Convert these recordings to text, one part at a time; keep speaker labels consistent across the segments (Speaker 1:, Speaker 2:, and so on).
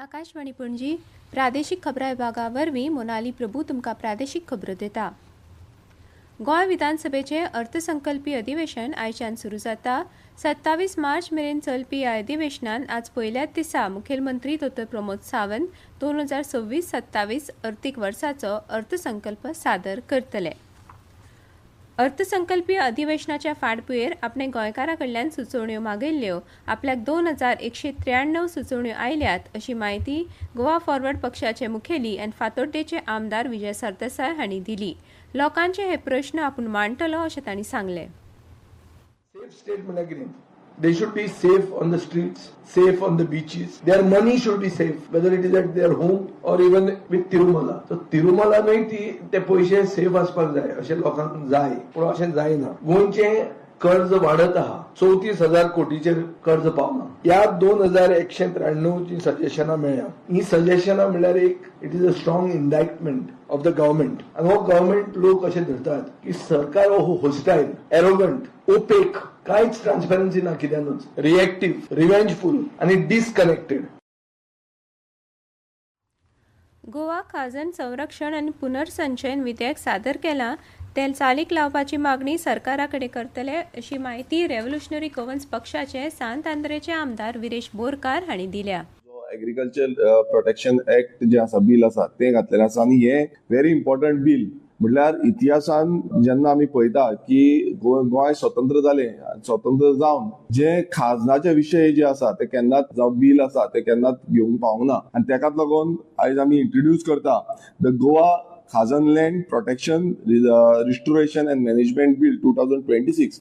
Speaker 1: आकाशवाणी पणजी प्रादेशीक खबरां विभागा वरवीं मोनाली प्रभू तुमकां प्रादेशीक खबरो दिता। गोंय विधानसभेचें अर्थसंकल्पीय अधिवेशन आयच्यान सुरू जाता। 27 मार्च मेरेन चलपी ह्या अधिवेशनात आज पयल्याच दिसा मुखेलमंत्री डॉ. प्रमोद सावंत 2026-27 अर्थीक वर्साचो अर्थसंकल्प सादर करतले। अर्थसंकल्पीय अधिवेशनाच्या फाटभुंयेर आपणे गोंयकारां कडल्यान सुचोवण्यो मागिल्ल्यो आपल्याक 2193 सुचोवण्यो आयल्यात अशी माहिती गोवा फॉरवर्ड पक्षाचे मुखेली आनी फातोड्डेचे आमदार विजय सरदेसाय हांणी दिली। लोकांचे हे प्रश्न आपूण मांडटलो अशें तांणी सांगलें।
Speaker 2: Safe state म्हणल्यार कितें? They should be safe on the streets, safe on the beaches. Their money should be safe, whether it is at their home or even with Tirumala. So Tirumala न्हय ते पयशे सेफ आसपाक जाय अशें लोकांक जाय, पूण अशें जायना। गोंयचें कर्ज वाडत आहा, 34,000 कोटीचेर कर्ज पावना। ह्या 2193 ची सजेशनां मेळ्ळ्या। ही सजेशनां म्हणल्यार it is a strong indictment of the government. आनी हो गव्हर्नमेंट लोक अशें धरतात की सरकार हो होस्टायल, एरोगंट, ओपेक, कांयच ट्रान्सपरन्सी ना कित्यानूच, रिएक्टिव्ह, रिवेंजफुल आनी डिस्कनेक्टेड।
Speaker 1: गोवा खाजन संरक्षण आनी पुनर्संचयन विधेयक सादर केलां तें चालीक लावपाची मागणी सरकारा कडेन करतले अशी माहिती रेव्होल्युशनरी गोवन्स पक्षाचे सांत आंद्रेचे आमदार विरेश बोरकार हांणी दिल्या।
Speaker 3: एग्रीकल्चर प्रोटेक्शन एक्ट जे आसा, बिल आसा ते घातलेलें आसा आनी हे व्हेरी इम्पॉर्टंट बिल। म्हटल्यार इतिहासान जेन्ना आमी पळयता की गोंय स्वतंत्र जालें, स्वतंत्र जावन जे खाजनाचे विशय जे आसा ते केन्नाच जावं बिल आसा ते केन्नाच घेवंक पावंक ना आनी तेकाच लागून आयज आमी इंट्रोड्यूस करता the Goa khazan land protection restoration and management bill 2026।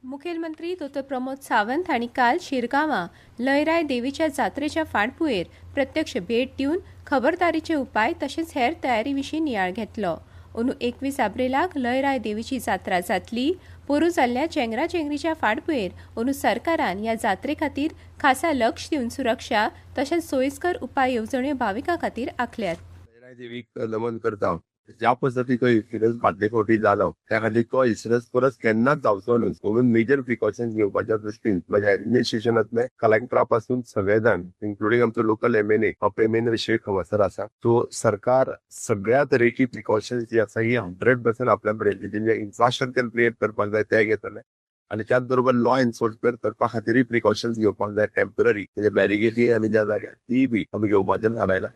Speaker 1: मुखेलमंत्री डॉ. प्रमोद सावंत हांणी काल शिरगांवां लयराय देवीच्या जात्रेच्या फाटभुंयेर प्रत्यक्ष भेट दिवन खबरदारीचे उपाय तशेंच हेर तयारी विशीं नियाळ घेतलो। अंदू 21 एप्रिलाक लयराय देवीची जात्रा जातली। पोरूं जाल्ल्या चेंगराचेंगरीच्या फाटभुंयेर अंदू सरकारान ह्या जात्रे खातीर खासा लक्ष दिवन सुरक्षा तशेंच सोयीस्कर उपाय येवजण्यो भाविकां खातीर आंखल्यात।
Speaker 4: लयराय देवीक नमन करता। ज्या पद्दतीन तो इन्सिडन्स फाटले फावटी जालो त्या खातीर तो इन्सिडन्स परत केन्नाच जावचो न्हय म्हणून मेजर प्रिकॉशन्स घेवपाच्या दृश्टीन म्हज्या एडमिनिस्ट्रेशनांतले कलेक्टरा पासून सगळे जाण इन्क्लुडिंग आमचो लोकल एमएनए हो पेमेन विशय खबरदार आसा। सो सरकार सगळ्या तरेची प्रिकॉशन्स जी आसा ही 100% आपल्या कडेन जे इन्फ्रास्ट्रक्चर क्रिएट करपाक जाय ते घेतले आनी त्याच बरोबर लॉ एन्फोर्समेंट करपा खातीरय प्रिकॉशन्स घेवपाक जाय। टेम्पररी म्हणजे बॅरिगेडी आनी ज्या जाग्यार ती बी आमी घेवपाचें थारायला।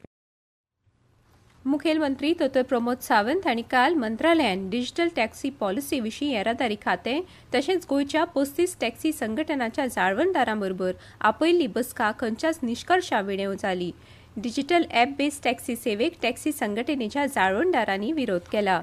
Speaker 1: मुखेलमंत्री डॉ. प्रमोद सावंत हांणी काल मंत्रालयान डिजिटल टॅक्सी पॉलिसी विशीं येरादारी खातें तशेंच गोंयच्या 35 टॅक्सी संघटनांच्या जाळवणदारां बरोबर आपयल्ली बसका खंयच्याच निश्कर्शा विणेव जाली। डिजिटल ॲप बेस्ड टॅक्सी सेवेक टॅक्सी संघटनेच्या जाळवणदारांनी विरोध केला।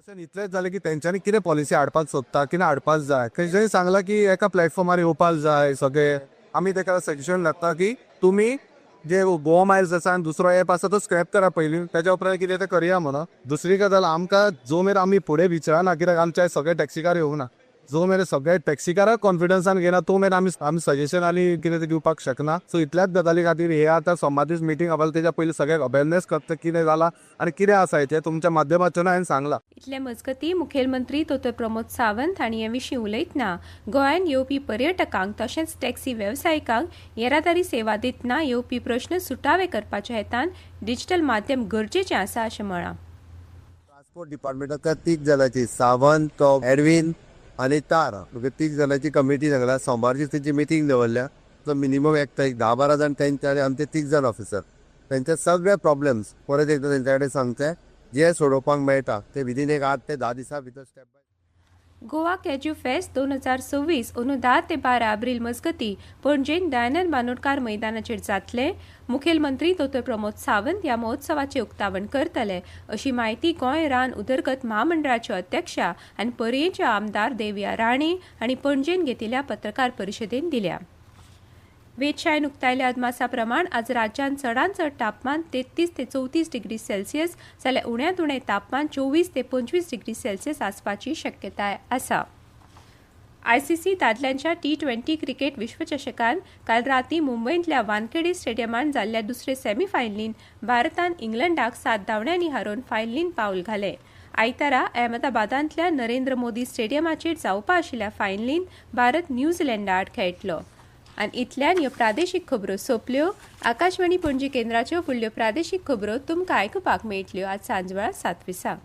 Speaker 5: इतलेंच जालें की तेंच्यांनी कितें पॉलिसी हाडपाक सोदता, कितें हाडपाक जाय, खंय सांगलां की एका प्लॅटफॉर्मार येवपाक जाय सगळे। आमी ताका सजेशन घातला की तुमी जे गोवा मायल्स आसा आनी दुसरो एप आसा तो स्क्रॅप करा पयलीं, त्याच्या उपरांत कितें तें करया म्हणून। दुसरी गजाल आमकां जो मेरेन आमी फुडें विचारना, कित्याक आमचे सगळे टॅक्सीकार येवंक ना, जो मेरेन सगळे टॅक्सीकाराक कॉन्फिडन्सान घेना तो मेरेन आमी सजेशन आनी कितें तें दिवपाक शकना। सो इतल्याच गजाली खातीर हे आतां सोमातीच मिटींग आसली, तेच्या पयलीं सगळ्याक अवेरनेस करता कितें जालां आनी कितें आसा हें तुमच्या माध्यमांतल्यान हांवें सांगलां।
Speaker 1: इतले मजगतीं मुखेलमंत्री डॉ. प्रमोद सावंत हांणी हे विशीं उलयतना गोंयांत येवपी पर्यटकांक तशेंच टॅक्सी वेवसायिकांक येरादारी सेवा दितना येवपी प्रश्न सुटावे करपाच्या हेतान डिजिटल माध्यम गरजेचें आसा अशें म्हळां।
Speaker 6: ट्रान्सपोर्ट डिपार्टमेंटांतल्या 3 जाणांची सावंत, एडविन आनी तारा 3 जाणांची कमिटी सांगला। सोमारची तेंची मिटींग दवरल्या। तो मिनिमम एक 10-12 जाण तेंचे आनी आमचे 3 जाण ऑफिसर तेंचे सगळे प्रॉब्लेम्स परत एकदां तेंच्या कडेन सांगचे, जे सोडोवपाक मेळटा ते विदीन एक 8 ते 10 दिसां भितर step by.
Speaker 1: Goa cashew fest 2026 अंदू 10 ते 12 एप्रिल मजगतीं पणजेन दयानंद बांदोडकार मैदानाचेर जातले। मुखेलमंत्री डॉ. प्रमोद सावंत ह्या महोत्सवाचें उक्तावण करतले अशी माहिती गोंय रान उदरगत महामंडळाच्यो अध्यक्षा आनी पर्येचे आमदार देविया राणे हांणी पणजेन घेतिल्ल्या पत्रकार परिशदेंत दिल्या। वेधशाळेन उक्तायल्या अदमासा प्रमाण आज राज्यांत चडांत चड तापमान 33 ते 34 डिग्री सेल्सियस जाल्यार उण्यांत उणें तापमान 24 ते 25 डिग्री सेल्सियस आसपाची शक्यताय आसा। आयसीसी दादल्यांच्या T20 क्रिकेट विश्वचषकांत काल रातीं मुंबयंतल्या वानखेडे स्टेडियमांत जाल्ल्या दुसरे सेमीफायनलींत भारतान इंग्लंडाक 7 धांवड्यांनी हारोवन फायनलींत पावल घालें। आयतारा अहमदाबादांतल्या नरेंद्र मोदी स्टेडियमाचेर जावपा आशिल्ल्या फायनलींत भारत न्यूझीलंडा आड खेळटलो। आनी इतल्यान ह्यो प्रादेशीक खबरो सोंपल्यो. आकाशवाणी पणजी केंद्राच्यो फुडल्यो प्रादेशीक खबरो तुमकां आयकुपाक मेळटल्यो आज सांजवेळा 7:20.